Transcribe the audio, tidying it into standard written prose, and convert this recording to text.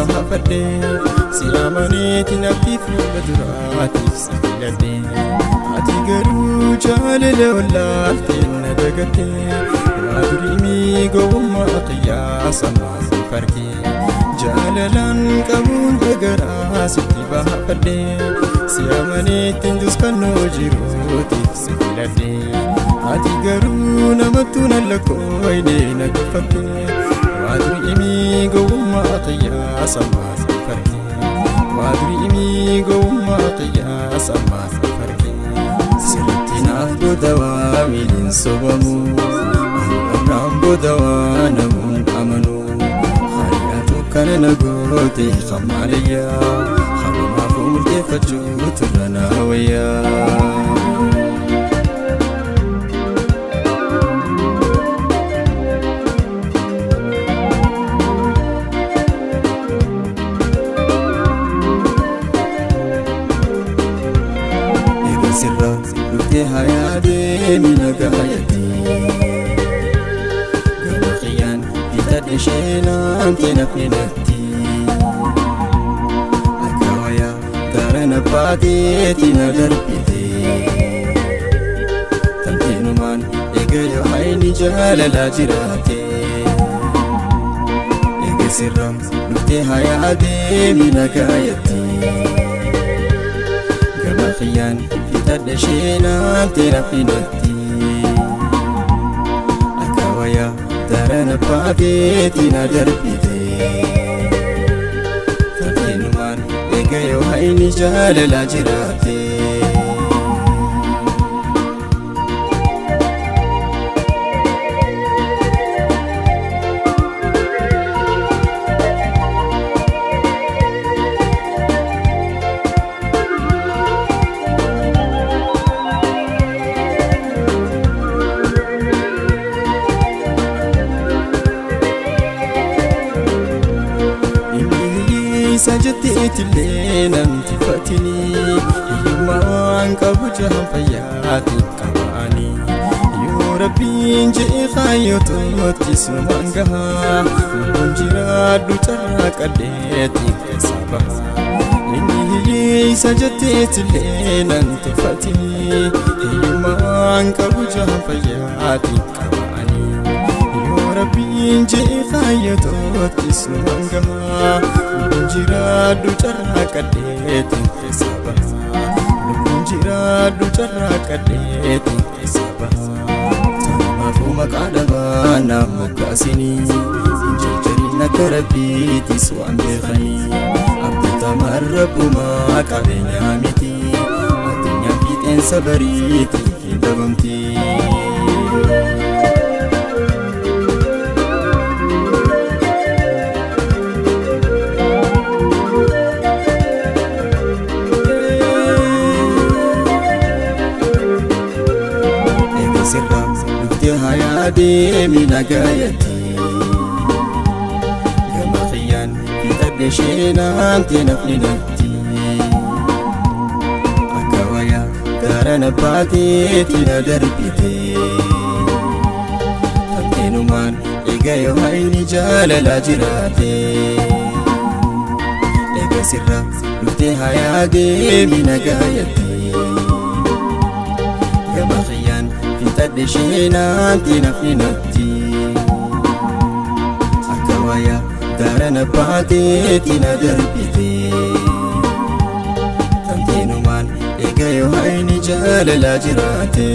bahafadhe siyaamaneeti nafti fuula duraatiif si filadhe ati garuu jaalala wallaaltee na dagatte yaa durii gowwummaa qiyyaasa maal farge jaalalaan qabuun dagaraa sitti bahafadhe siyaamaneeti duskannoo jiruutiif si filadhe ati garuu namattuu nan lakkooyne na guffatte Wadri gowwummaa qiyyaasa maal farge Wadri gowwummaa qiyyaasa maal farge sirriitti naaf godawaa miiliin sobamu Anaan godawaa namuun amanu Hariyaatu kana na goote qammaalayyaa Halumaaf murteeffachuu turra naa wayyaa Sirra lufte hayade mina gayati Gama qiyan bitadhe sheenaamte nafni natti Akkawaya darana baateeti na darbite Tamteenumaan eegayo hayni jaalalaa jiraate Eege sirra lufte hayade mina gayati Gama qiyan bitadhe sheenaamte nafni natti Akkawaya darana baateeti na darbite Tamteenumaan eegayo hayni jaalalaa jiraate Sajjatteetillee namti fatini hiyyummaan qabu jahan fayyaati qabaani yoo rabbiin je'e kaayyotootti sumaan gahaa lubbuun jiraadhu carraaqadheetti keessa bahaa inni hiyyee sajjatteetillee namti fatini hiyyummaan qabu jahan fayyaati qabaani yoo rabbiin je'e kaayyotootti sumaan gahaa Jiraadhu carraaqadheetti keessa bahaa Lubbuun jiraadhu carraaqadheetti keessa bahaa Tanaafuu maqaa dhabaa naaf moggaasinii hin jarjariin akka rabbiitis waan beekanii Abdatamaan rabbumaa qabeenyaa miti Addunyaa fiixeensa bariitiif hin dhabamti hayade mina gayati Gama qiyan bitadhe sheenaamte nafni natti Akkawaya darana baateeti na darbite Tamteenumaan eegayo hayni jaalalaa jiraate Eega sirra lufte hayade mina gayati Gama qiyan bitadhe sheenaamte nafni natti Akkawaya darana baateeti na darbite Tamteenumaan eegayo hayni jaalalaa jiraate